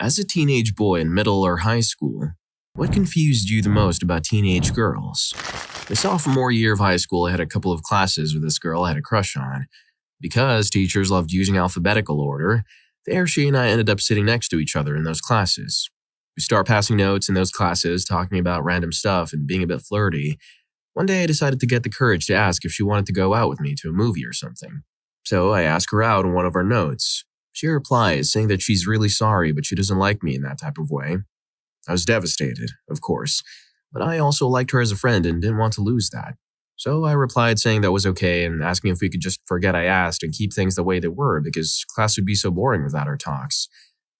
As a teenage boy in middle or high school, what confused you the most about teenage girls? My sophomore year of high school, I had a couple of classes with this girl I had a crush on. Because teachers loved using alphabetical order, there she and I ended up sitting next to each other in those classes. We start passing notes in those classes, talking about random stuff and being a bit flirty. One day I decided to get the courage to ask if she wanted to go out with me to a movie or something. So I asked her out in one of our notes. She replies, saying that she's really sorry, but she doesn't like me in that type of way. I was devastated, of course, but I also liked her as a friend and didn't want to lose that. So I replied saying that was okay and asking if we could just forget I asked and keep things the way they were because class would be so boring without our talks.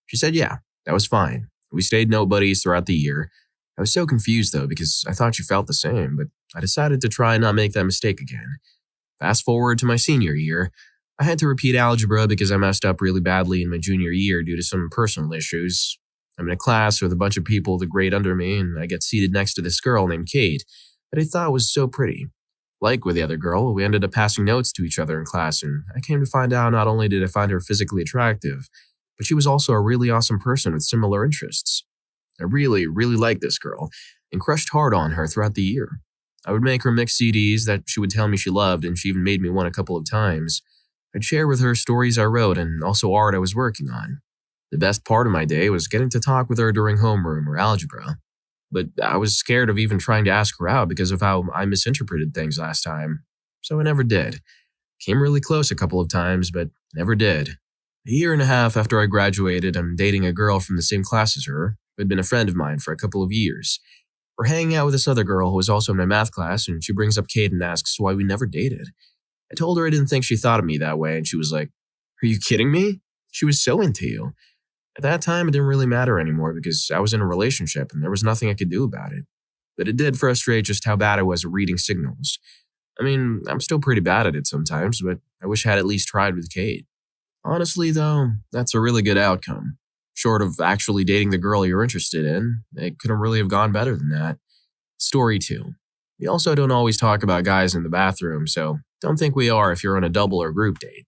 She said yeah, that was fine. We stayed note buddies throughout the year. I was so confused though because I thought she felt the same, but I decided to try and not make that mistake again. Fast forward to my senior year, I had to repeat algebra because I messed up really badly in my junior year due to some personal issues. I'm in a class with a bunch of people the grade under me, and I get seated next to this girl named Kate that I thought was so pretty. Like with the other girl, we ended up passing notes to each other in class, and I came to find out not only did I find her physically attractive, but she was also a really awesome person with similar interests. I really liked this girl, and crushed hard on her throughout the year. I would make her mix CDs that she would tell me she loved, and she even made me one a couple of times. I'd share with her stories I wrote and also art I was working on. The best part of my day was getting to talk with her during homeroom or algebra. But I was scared of even trying to ask her out because of how I misinterpreted things last time. So I never did. Came really close a couple of times, but never did. A year and a half after I graduated, I'm dating a girl from the same class as her, who had been a friend of mine for a couple of years. We're hanging out with this other girl who was also in my math class, and she brings up Kate and asks why we never dated. I told her I didn't think she thought of me that way, and she was like, "Are you kidding me?" She was so into you. At that time, it didn't really matter anymore because I was in a relationship and there was nothing I could do about it. But it did frustrate just how bad I was at reading signals. I mean, I'm still pretty bad at it sometimes, but I wish I had at least tried with Kate. Honestly, though, that's a really good outcome. Short of actually dating the girl you're interested in, it couldn't really have gone better than that. Story 2. We also don't always talk about guys in the bathroom, so don't think we are if you're on a double or group date.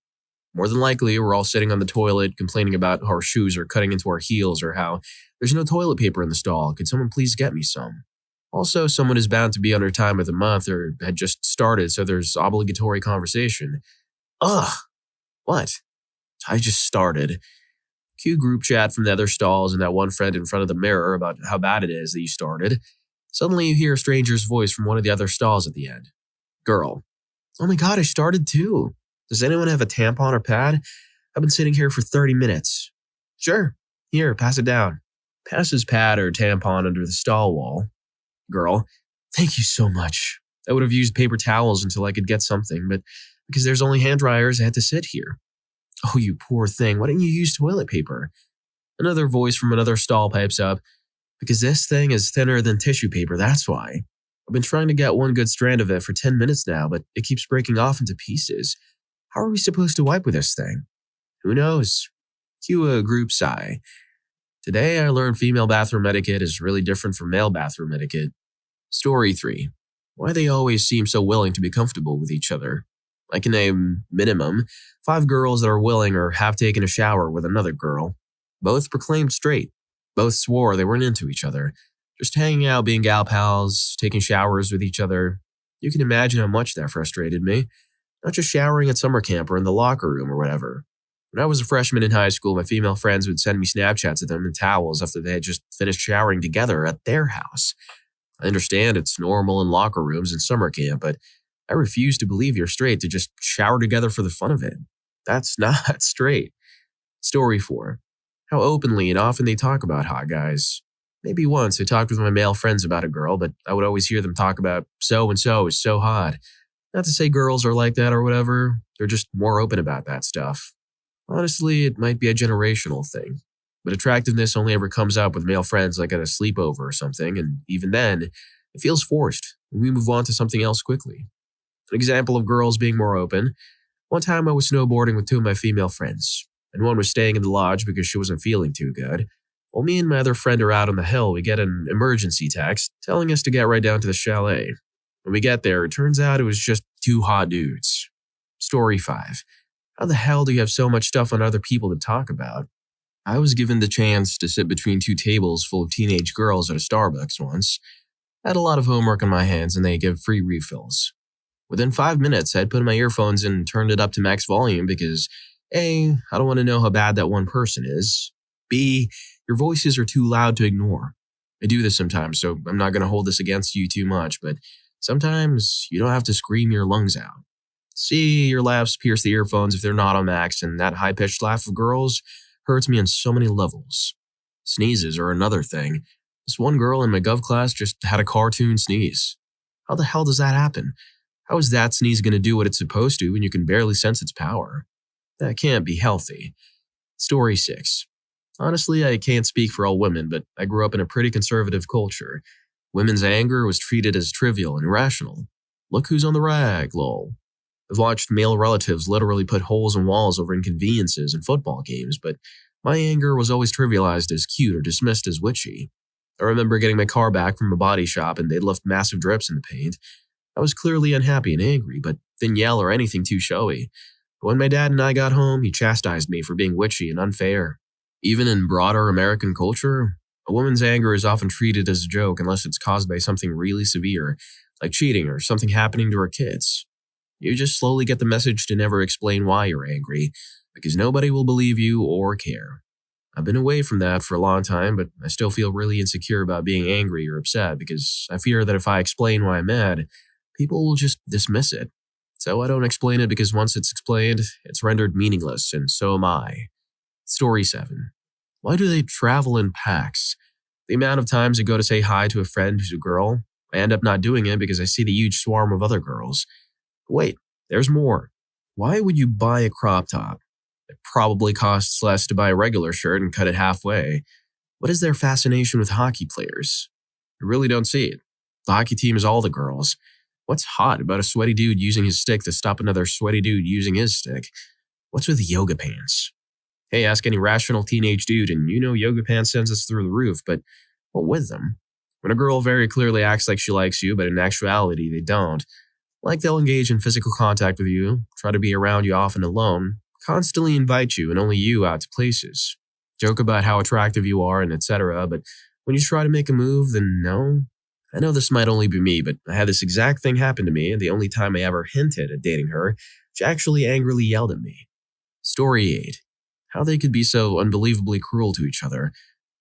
More than likely, we're all sitting on the toilet complaining about how our shoes are cutting into our heels or how there's no toilet paper in the stall. Could someone please get me some? Also, someone is bound to be on their time of the month or had just started, so there's obligatory conversation. Ugh! What? I just started. Cue group chat from the other stalls and that one friend in front of the mirror about how bad it is that you started. Suddenly you hear a stranger's voice from one of the other stalls at the end. Girl. Oh my god, I started too. Does anyone have a tampon or pad? I've been sitting here for 30 minutes. Sure. Here, pass it down. Passes pad or tampon under the stall wall. Girl. Thank you so much. I would have used paper towels until I could get something, but because there's only hand dryers, I had to sit here. Oh, you poor thing. Why didn't you use toilet paper? Another voice from another stall pipes up. Because this thing is thinner than tissue paper, that's why. I've been trying to get one good strand of it for 10 minutes now, but it keeps breaking off into pieces. How are we supposed to wipe with this thing? Who knows? Cue a group sigh. Today I learned female bathroom etiquette is really different from male bathroom etiquette. Story 3. Why they always seem so willing to be comfortable with each other. I can name, minimum, 5 girls that are willing or have taken a shower with another girl. Both proclaimed straight. Both swore they weren't into each other. Just hanging out, being gal pals, taking showers with each other. You can imagine how much that frustrated me. Not just showering at summer camp or in the locker room or whatever. When I was a freshman in high school, my female friends would send me Snapchats of them in towels after they had just finished showering together at their house. I understand it's normal in locker rooms and summer camp, but I refuse to believe you're straight to just shower together for the fun of it. That's not straight. Story 4. How openly and often they talk about hot guys. Maybe once I talked with my male friends about a girl, but I would always hear them talk about so-and-so is so hot. Not to say girls are like that or whatever, they're just more open about that stuff. Honestly, it might be a generational thing, but attractiveness only ever comes up with male friends like at a sleepover or something, and even then, it feels forced, and we move on to something else quickly. An example of girls being more open, one time I was snowboarding with 2 of my female friends, and one was staying in the lodge because she wasn't feeling too good. While me and my other friend are out on the hill, we get an emergency text telling us to get right down to the chalet. When we get there, it turns out it was just 2 hot dudes. Story 5. How the hell do you have so much stuff on other people to talk about? I was given the chance to sit between two tables full of teenage girls at a Starbucks once. I had a lot of homework on my hands and they give free refills. Within 5 minutes, I'd put my earphones in and turned it up to max volume because A, I don't want to know how bad that one person is. B, your voices are too loud to ignore. I do this sometimes, so I'm not going to hold this against you too much, but sometimes you don't have to scream your lungs out. C, your laughs pierce the earphones if they're not on max, and that high-pitched laugh of girls hurts me on so many levels. Sneezes are another thing. This one girl in my gov class just had a cartoon sneeze. How the hell does that happen? How is that sneeze going to do what it's supposed to when you can barely sense its power? That can't be healthy. Story 6. Honestly, I can't speak for all women, but I grew up in a pretty conservative culture. Women's anger was treated as trivial and irrational. Look who's on the rag, lol. I've watched male relatives literally put holes in walls over inconveniences in football games, but my anger was always trivialized as cute or dismissed as witchy. I remember getting my car back from a body shop and they'd left massive drips in the paint. I was clearly unhappy and angry, but didn't yell or anything too showy. But when my dad and I got home, he chastised me for being witchy and unfair. Even in broader American culture, a woman's anger is often treated as a joke unless it's caused by something really severe, like cheating or something happening to her kids. You just slowly get the message to never explain why you're angry, because nobody will believe you or care. I've been away from that for a long time, but I still feel really insecure about being angry or upset because I fear that if I explain why I'm mad, people will just dismiss it. So I don't explain it because once it's explained, it's rendered meaningless, and so am I. Story 7. Why do they travel in packs? The amount of times I go to say hi to a friend who's a girl, I end up not doing it because I see the huge swarm of other girls. Wait, there's more. Why would you buy a crop top? It probably costs less to buy a regular shirt and cut it halfway. What is their fascination with hockey players? I really don't see it. The hockey team is all the girls. What's hot about a sweaty dude using his stick to stop another sweaty dude using his stick? What's with yoga pants? Hey, ask any rational teenage dude and you know yoga pants sends us through the roof, but what with them? When a girl very clearly acts like she likes you, but in actuality they don't, like they'll engage in physical contact with you, try to be around you often alone, constantly invite you and only you out to places, joke about how attractive you are and etc., but when you try to make a move, then no. I know this might only be me, but I had this exact thing happen to me, and the only time I ever hinted at dating her, she actually angrily yelled at me. Story 8. How they could be so unbelievably cruel to each other.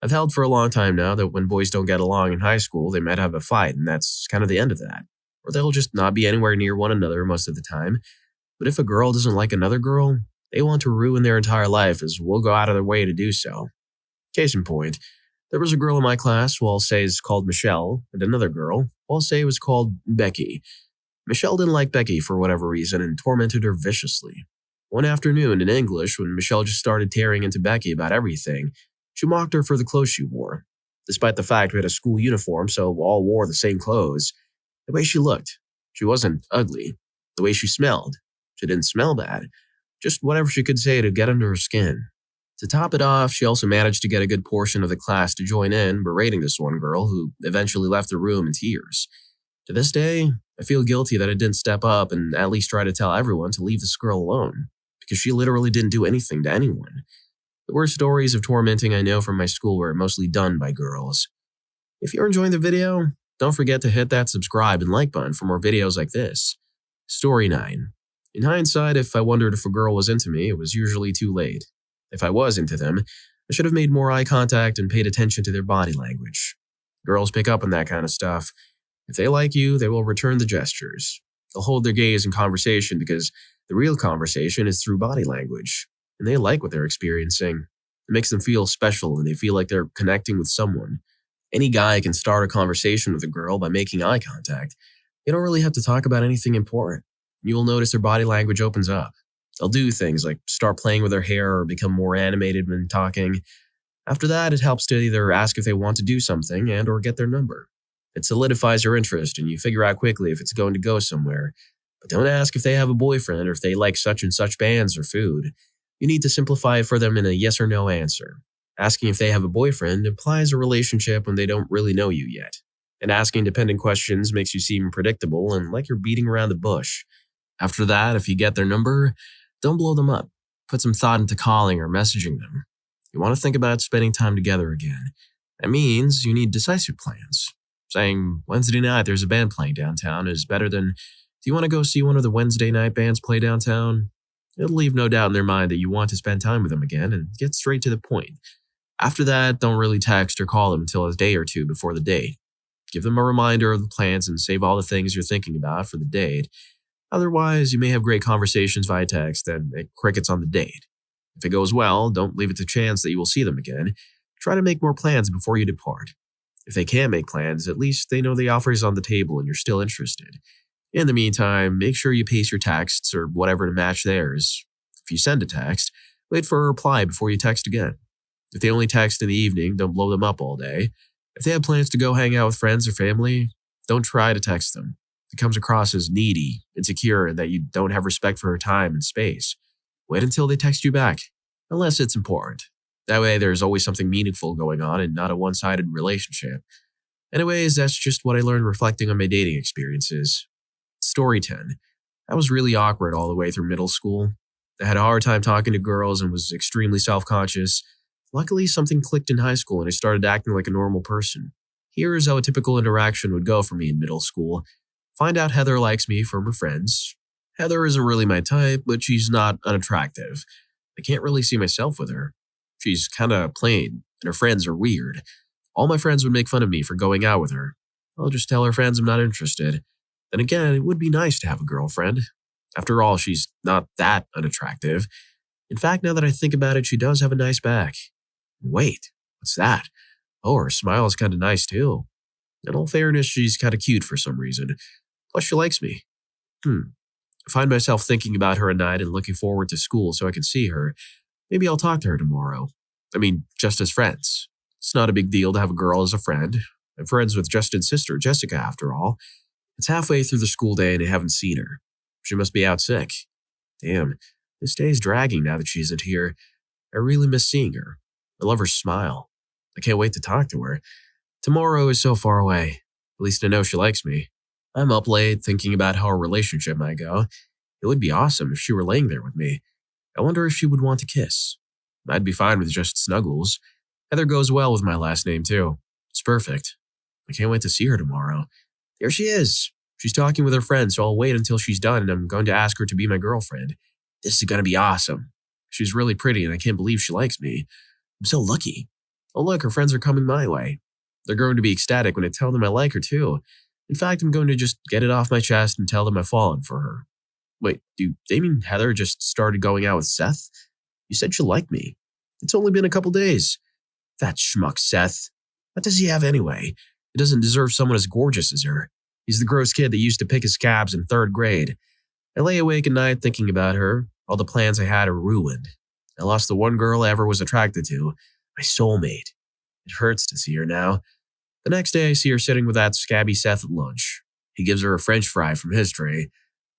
I've held for a long time now that when boys don't get along in high school, they might have a fight, and that's kind of the end of that. Or they'll just not be anywhere near one another most of the time. But if a girl doesn't like another girl, they want to ruin their entire life as we'll go out of their way to do so. Case in point, there was a girl in my class who I'll say is called Michelle, and another girl who I'll say was called Becky. Michelle didn't like Becky for whatever reason and tormented her viciously. One afternoon in English, when Michelle just started tearing into Becky about everything, she mocked her for the clothes she wore. Despite the fact we had a school uniform, so we all wore the same clothes. The way she looked, she wasn't ugly. The way she smelled, she didn't smell bad. Just whatever she could say to get under her skin. To top it off, she also managed to get a good portion of the class to join in, berating this one girl who eventually left the room in tears. To this day, I feel guilty that I didn't step up and at least try to tell everyone to leave this girl alone, because she literally didn't do anything to anyone. The worst stories of tormenting I know from my school were mostly done by girls. If you're enjoying the video, don't forget to hit that subscribe and like button for more videos like this. Story 9. In hindsight, if I wondered if a girl was into me, it was usually too late. If I was into them, I should have made more eye contact and paid attention to their body language. Girls pick up on that kind of stuff. If they like you, they will return the gestures. They'll hold their gaze in conversation because the real conversation is through body language, and they like what they're experiencing. It makes them feel special and they feel like they're connecting with someone. Any guy can start a conversation with a girl by making eye contact. They don't really have to talk about anything important. You will notice their body language opens up. They'll do things like start playing with their hair or become more animated when talking. After that, it helps to either ask if they want to do something and or get their number. It solidifies your interest and you figure out quickly if it's going to go somewhere. But don't ask if they have a boyfriend or if they like such and such bands or food. You need to simplify it for them in a yes or no answer. Asking if they have a boyfriend implies a relationship when they don't really know you yet. And asking dependent questions makes you seem predictable and like you're beating around the bush. After that, if you get their number, don't blow them up. Put some thought into calling or messaging them. You want to think about spending time together again. That means you need decisive plans. Saying, Wednesday night there's a band playing downtown is better than, do you want to go see one of the Wednesday night bands play downtown? It'll leave no doubt in their mind that you want to spend time with them again and get straight to the point. After that, don't really text or call them until a day or two before the date. Give them a reminder of the plans and save all the things you're thinking about for the date. Otherwise, you may have great conversations via text and crickets on the date. If it goes well, don't leave it to chance that you will see them again. Try to make more plans before you depart. If they can't make plans, at least they know the offer is on the table and you're still interested. In the meantime, make sure you pace your texts or whatever to match theirs. If you send a text, wait for a reply before you text again. If they only text in the evening, don't blow them up all day. If they have plans to go hang out with friends or family, don't try to text them. It comes across as needy, insecure, and that you don't have respect for her time and space. Wait until they text you back, unless it's important. That way there's always something meaningful going on and not a one-sided relationship. Anyways, that's just what I learned reflecting on my dating experiences. Story 10. I was really awkward all the way through middle school. I had a hard time talking to girls and was extremely self-conscious. Luckily, something clicked in high school and I started acting like a normal person. Here's how a typical interaction would go for me in middle school. Find out Heather likes me from her friends. Heather isn't really my type, but she's not unattractive. I can't really see myself with her. She's kinda plain, and her friends are weird. All my friends would make fun of me for going out with her. I'll just tell her friends I'm not interested. Then again, it would be nice to have a girlfriend. After all, she's not that unattractive. In fact, now that I think about it, she does have a nice back. Wait, what's that? Oh, her smile is kinda nice too. In all fairness, she's kinda cute for some reason. Plus, she likes me. I find myself thinking about her at night and looking forward to school so I can see her. Maybe I'll talk to her tomorrow. I mean, just as friends. It's not a big deal to have a girl as a friend. I'm friends with Justin's sister, Jessica, after all. It's halfway through the school day and I haven't seen her. She must be out sick. Damn, this day is dragging now that she isn't here. I really miss seeing her. I love her smile. I can't wait to talk to her. Tomorrow is so far away. At least I know she likes me. I'm up late thinking about how our relationship might go. It would be awesome if she were laying there with me. I wonder if she would want to kiss. I'd be fine with just snuggles. Heather goes well with my last name too. It's perfect. I can't wait to see her tomorrow. There she is. She's talking with her friend, so I'll wait until she's done and I'm going to ask her to be my girlfriend. This is going to be awesome. She's really pretty and I can't believe she likes me. I'm so lucky. Oh look, her friends are coming my way. They're going to be ecstatic when I tell them I like her too. In fact, I'm going to just get it off my chest and tell them I've fallen for her. Wait, do they mean Heather just started going out with Seth? You said she liked me. It's only been a couple days. That schmuck Seth. What does he have anyway? He doesn't deserve someone as gorgeous as her. He's the gross kid that used to pick his scabs in 3rd grade. I lay awake at night thinking about her. All the plans I had are ruined. I lost the one girl I ever was attracted to, my soulmate. It hurts to see her now. The next day I see her sitting with that scabby Seth at lunch. He gives her a French fry from his tray.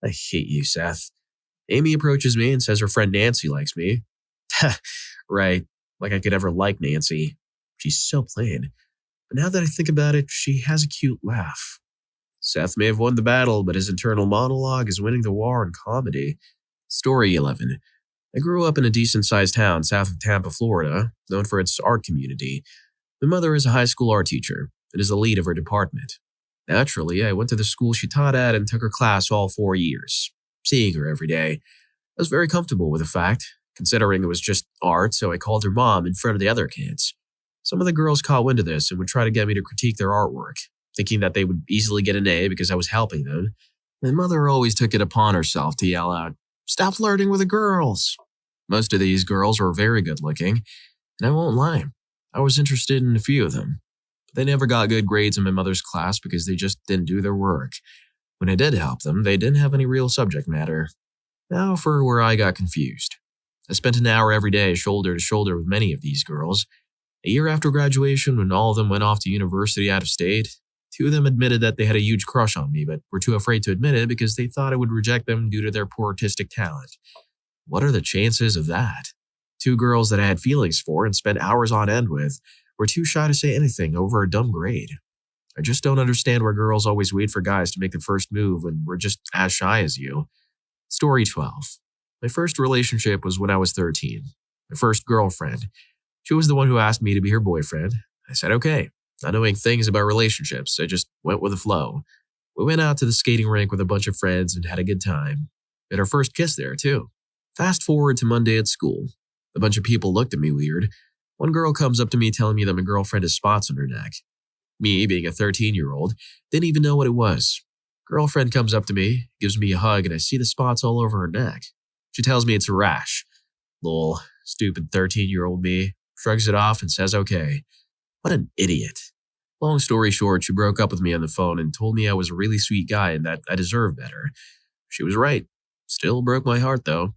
I hate you, Seth. Amy approaches me and says her friend Nancy likes me. Right, like I could ever like Nancy. She's so plain. But now that I think about it, she has a cute laugh. Seth may have won the battle, but his internal monologue is winning the war in comedy. Story 11. I grew up in a decent-sized town south of Tampa, Florida, known for its art community. My mother is a high school art teacher and is the lead of her department. Naturally, I went to the school she taught at and took her class all 4 years. Seeing her every day, I was very comfortable with the fact, considering it was just art, so I called her mom in front of the other kids. Some of the girls caught wind of this and would try to get me to critique their artwork, thinking that they would easily get an A because I was helping them. My mother always took it upon herself to yell out, "Stop flirting with the girls!" Most of these girls were very good looking, and I won't lie, I was interested in a few of them. But they never got good grades in my mother's class because they just didn't do their work. When I did help them, they didn't have any real subject matter. Now for where I got confused. I spent an hour every day shoulder to shoulder with many of these girls. A year after graduation, when all of them went off to university out of state, 2 of them admitted that they had a huge crush on me, but were too afraid to admit it because they thought I would reject them due to their poor artistic talent. What are the chances of that? 2 girls that I had feelings for and spent hours on end with were too shy to say anything over a dumb grade. I just don't understand why girls always wait for guys to make the first move when we're just as shy as you. Story 12. My first relationship was when I was 13. My first girlfriend. She was the one who asked me to be her boyfriend. I said okay, not knowing things about relationships. I just went with the flow. We went out to the skating rink with a bunch of friends and had a good time. We had our first kiss there, too. Fast forward to Monday at school. A bunch of people looked at me weird. One girl comes up to me telling me that my girlfriend has spots on her neck. Me, being a 13-year-old, didn't even know what it was. Girlfriend comes up to me, gives me a hug, and I see the spots all over her neck. She tells me it's a rash. Lol, stupid 13-year-old me shrugs it off and says okay. What an idiot. Long story short, she broke up with me on the phone and told me I was a really sweet guy and that I deserved better. She was right. Still broke my heart, though.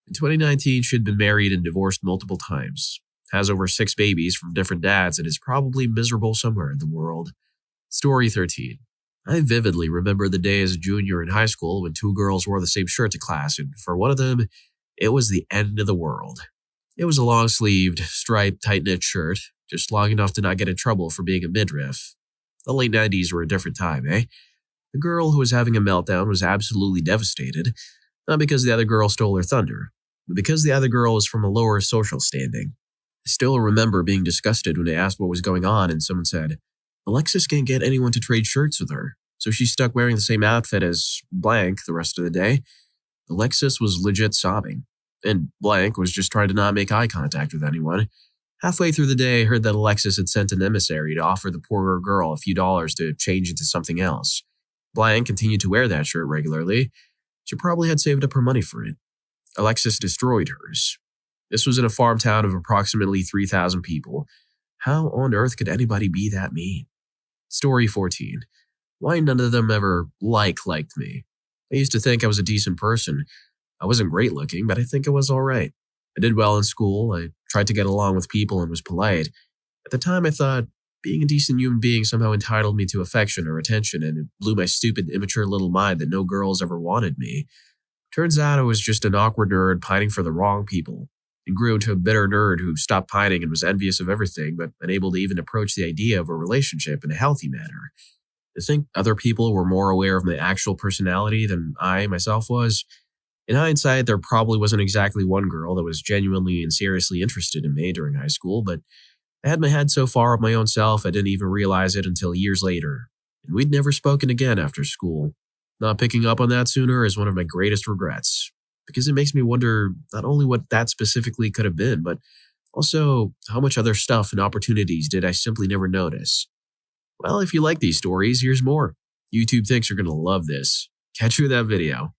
In 2019, she had been married and divorced multiple times, has over 6 babies from different dads, and is probably miserable somewhere in the world. Story 13. I vividly remember the day as a junior in high school when 2 girls wore the same shirt to class, and for one of them, it was the end of the world. It was a long-sleeved, striped, tight-knit shirt, just long enough to not get in trouble for being a midriff. The late 90s were a different time, eh? The girl who was having a meltdown was absolutely devastated, not because the other girl stole her thunder, but because the other girl was from a lower social standing. I still remember being disgusted when I asked what was going on and someone said, Alexis can't get anyone to trade shirts with her, so she's stuck wearing the same outfit as blank the rest of the day. Alexis was legit sobbing, and blank was just trying to not make eye contact with anyone. Halfway through the day, I heard that Alexis had sent an emissary to offer the poorer girl a few dollars to change into something else. Blank continued to wear that shirt regularly. She probably had saved up her money for it. Alexis destroyed hers. This was in a farm town of approximately 3,000 people. How on earth could anybody be that mean? Story 14. Why none of them ever liked me. I used to think I was a decent person. I wasn't great looking, but I think I was alright. I did well in school. I tried to get along with people and was polite. At the time, I thought being a decent human being somehow entitled me to affection or attention, and it blew my stupid, immature little mind that no girls ever wanted me. Turns out I was just an awkward nerd pining for the wrong people, and grew into a bitter nerd who stopped pining and was envious of everything, but unable to even approach the idea of a relationship in a healthy manner. I think other people were more aware of my actual personality than I myself was. In hindsight, there probably wasn't exactly one girl that was genuinely and seriously interested in me during high school, but I had my head so far up my own self I didn't even realize it until years later, and we'd never spoken again after school. Not picking up on that sooner is one of my greatest regrets, because it makes me wonder not only what that specifically could have been, but also how much other stuff and opportunities did I simply never notice. Well, if you like these stories, here's more. YouTube thinks you're going to love this. Catch you in that video.